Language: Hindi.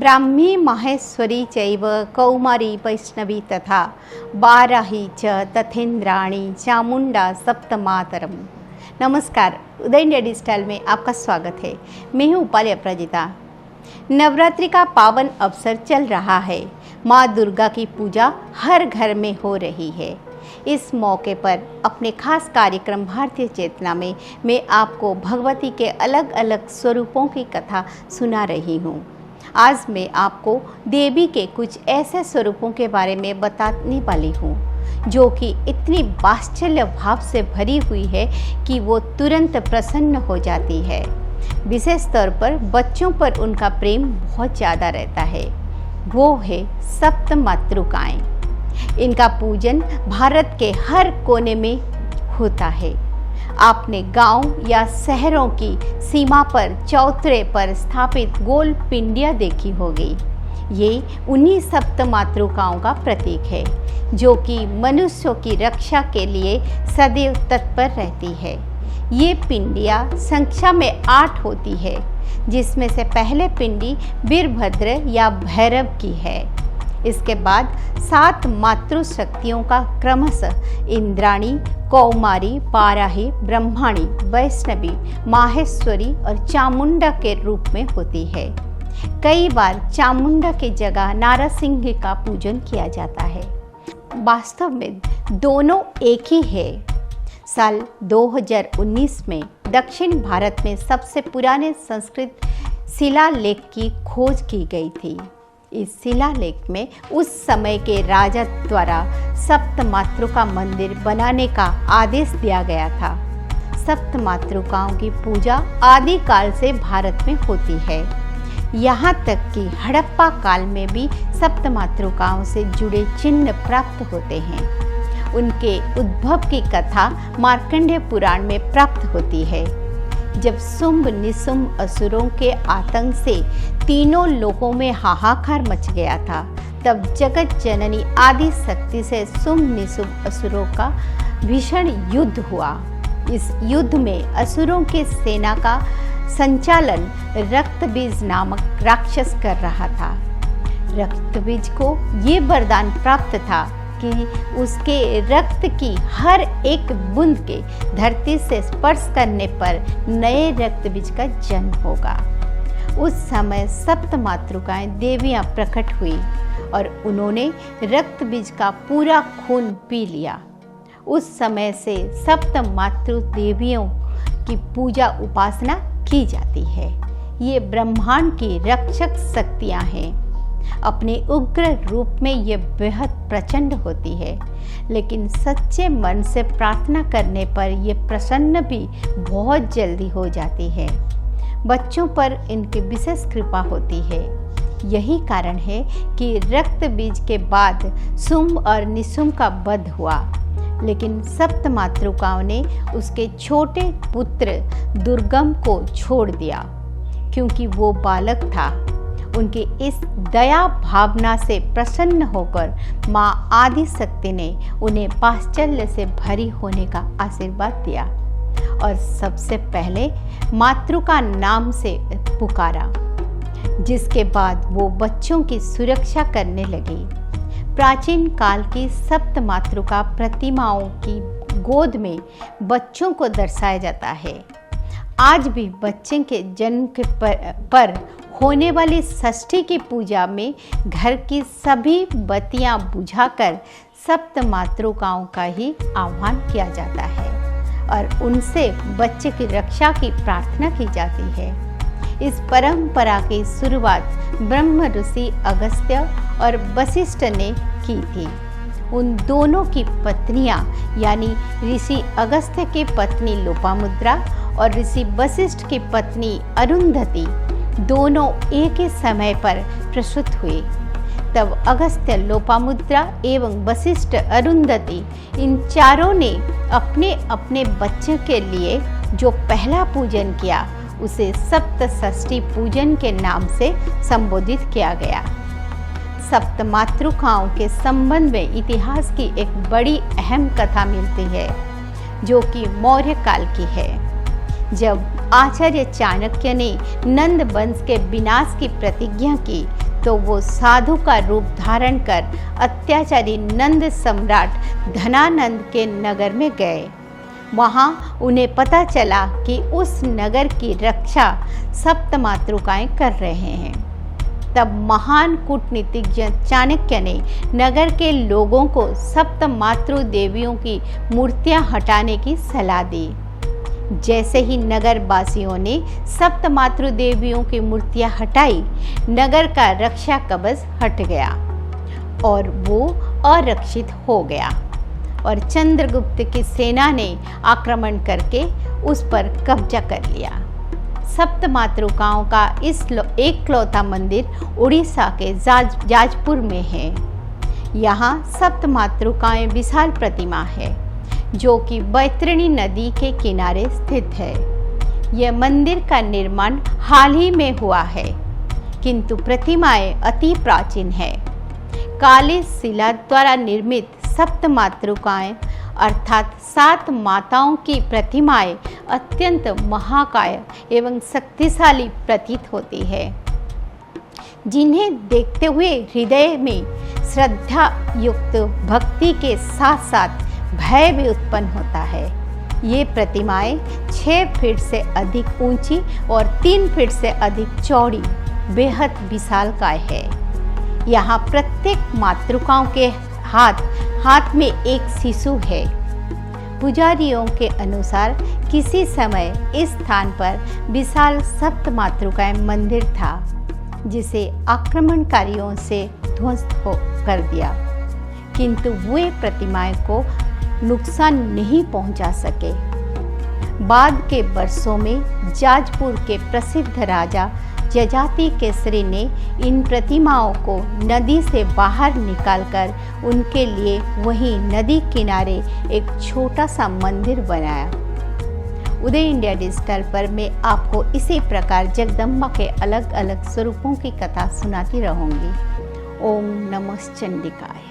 ब्राह्मी माहेश्वरी चैव कौमारी वैष्णवी तथा बाराही च तथेंद्राणी चामुंडा सप्तमातरम। नमस्कार, उदय इंडिया डिजिटल में आपका स्वागत है। मैं हूँ उपाली अपराजिता। नवरात्रि का पावन अवसर चल रहा है। माँ दुर्गा की पूजा हर घर में हो रही है। इस मौके पर अपने खास कार्यक्रम भारतीय चेतना में मैं आपको भगवती के अलग अलग स्वरूपों की कथा सुना रही हूँ। आज मैं आपको देवी के कुछ ऐसे स्वरूपों के बारे में बताने वाली हूँ जो कि इतनी वात्सल्य भाव से भरी हुई है कि वो तुरंत प्रसन्न हो जाती है। विशेष तौर पर बच्चों पर उनका प्रेम बहुत ज़्यादा रहता है। वो है सप्त मातृकाएँ। इनका पूजन भारत के हर कोने में होता है। आपने गांव या शहरों की सीमा पर चौतरे पर स्थापित गोल पिंडियाँ देखी होगी। ये उन्हीं सप्त मातृकाओं का प्रतीक है जो कि मनुष्यों की रक्षा के लिए सदैव तत्पर रहती है। ये पिंडियाँ संख्या में 8 होती है, जिसमें से पहले पिंडी वीरभद्र या भैरव की है। इसके बाद 7 मातृशक्तियों का क्रमशः इंद्राणी, कौमारी, पाराही, ब्रह्माणी, वैष्णवी, माहेश्वरी और चामुंडा के रूप में होती है। कई बार चामुंडा की जगह नारसिंह का पूजन किया जाता है। वास्तव में दोनों एक ही है। साल 2019 में दक्षिण भारत में सबसे पुराने संस्कृत शिलालेख की खोज की गई थी। इस शिलालेख में उस समय के राजा द्वारा सप्त मातृका मंदिर बनाने का आदेश दिया गया था। सप्त मातृकाओं की पूजा आदि काल से भारत में होती है। यहाँ तक कि हड़प्पा काल में भी सप्त मातृकाओं से जुड़े चिन्ह प्राप्त होते हैं। उनके उद्भव की कथा मार्कंडेय पुराण में प्राप्त होती है। जब शुंभ निशुंभ असुरों के आतंक से तीनों लोकों में हाहाकार मच गया था, तब जगत जननी आदि शक्ति से शुंभ निशुंभ असुरों का भीषण युद्ध हुआ। इस युद्ध में असुरों की सेना का संचालन रक्तबीज नामक राक्षस कर रहा था। रक्तबीज को ये वरदान प्राप्त था कि उसके रक्त की हर एक बूंद के धरती से स्पर्श करने पर नए रक्तबीज का जन्म होगा। उस समय सप्त मातृकाएं देवियां प्रकट हुई और उन्होंने रक्तबीज का पूरा खून पी लिया। उस समय से सप्त मातृ देवियों की पूजा उपासना की जाती है। ये ब्रह्मांड की रक्षक शक्तियां हैं। अपने उग्र रूप में ये बेहद प्रचंड होती है, लेकिन सच्चे मन से प्रार्थना करने पर ये प्रसन्न भी बहुत जल्दी हो जाती है। बच्चों पर इनकी विशेष कृपा होती है। यही कारण है कि रक्त बीज के बाद शुंभ और निशुंभ का वध हुआ, लेकिन सप्त मातृकाओं ने उसके छोटे पुत्र दुर्गम को छोड़ दिया क्योंकि वो बालक था। उनकी इस दया भावना से प्रसन्न होकर माँ आदि शक्ति ने उन्हें वात्सल्य से भरी होने का आशीर्वाद दिया और सबसे पहले मातृका नाम से पुकारा, जिसके बाद वो बच्चों की सुरक्षा करने लगी। प्राचीन काल की सप्त मातृका प्रतिमाओं की गोद में बच्चों को दर्शाया जाता है। आज भी बच्चे के जन्म के पर होने वाली षष्ठी की पूजा में घर की सभी बत्तियां बुझाकर सप्त मातृकाओं का ही आह्वान किया जाता है और उनसे बच्चे की रक्षा की प्रार्थना की जाती है। इस परंपरा की शुरुआत ब्रह्म ऋषि अगस्त्य और वशिष्ठ ने की थी। उन दोनों की पत्नियां यानी ऋषि अगस्त्य की पत्नी लोपामुद्रा और ऋषि वशिष्ठ की पत्नी अरुंधति दोनों एक ही समय पर प्रसूत हुए। तब अगस्त्य, लोपामुद्रा एवं वशिष्ठ अरुंधति इन चारों ने अपने अपने बच्चे के लिए जो पहला पूजन किया उसे सप्तषष्ठी पूजन के नाम से संबोधित किया गया। सप्त मातृकाओं के संबंध में इतिहास की एक बड़ी अहम कथा मिलती है जो कि मौर्य काल की है। जब आचार्य चाणक्य ने नंद वंश के विनाश की प्रतिज्ञा की, तो वो साधु का रूप धारण कर अत्याचारी नंद सम्राट धनानंद के नगर में गए। वहाँ उन्हें पता चला कि उस नगर की रक्षा सप्त मातृकाएं कर रहे हैं। तब महान कूटनीतिज्ञ चाणक्य ने नगर के लोगों को सप्त मातृ देवियों की मूर्तियां हटाने की सलाह दी। जैसे ही नगर वासियों ने सप्त मातृ देवियों की मूर्तियां हटाई, नगर का रक्षा कवच हट गया और वो अरक्षित हो गया और चंद्रगुप्त की सेना ने आक्रमण करके उस पर कब्जा कर लिया। सप्त मातृकाओं का एकलौता मंदिर उड़ीसा के जाजपुर में है। यहाँ सप्त मातृकाएं विशाल प्रतिमा है जो कि बैतरणी नदी के किनारे स्थित है। यह मंदिर का निर्माण हाल ही में हुआ है, किंतु प्रतिमाएं अति प्राचीन है। काली शिला द्वारा निर्मित सप्त मातृकाएं अर्थात 7 माताओं की प्रतिमाएं अत्यंत महाकाय एवं शक्तिशाली प्रतीत होती है, जिन्हें देखते हुए हृदय में श्रद्धा युक्त भक्ति के साथ साथ भय भी उत्पन्न होता है। ये प्रतिमाएं 6 फीट से अधिक ऊंची और 3 फीट से अधिक चौड़ी बेहद विशालकाय है। यहाँ प्रत्येक मातृकाओं के हाथ में एक शिशु है। पुजारियों के अनुसार किसी समय इस स्थान पर विशाल सप्त मातृकाएं मंदिर था, जिसे आक्रमणकारियों से ध्वस्त कर दिया, किंतु वे प्रतिमाएं को नुकसान नहीं पहुंचा सके। बाद के वर्षों में जाजपुर के प्रसिद्ध राजा जजाति केसरी ने इन प्रतिमाओं को नदी से बाहर निकालकर उनके लिए वहीं नदी किनारे एक छोटा सा मंदिर बनाया। उदय इंडिया डिजिटल पर मैं आपको इसी प्रकार जगदम्बा के अलग अलग स्वरूपों की कथा सुनाती रहूंगी। ओम नमः चंडिकाय।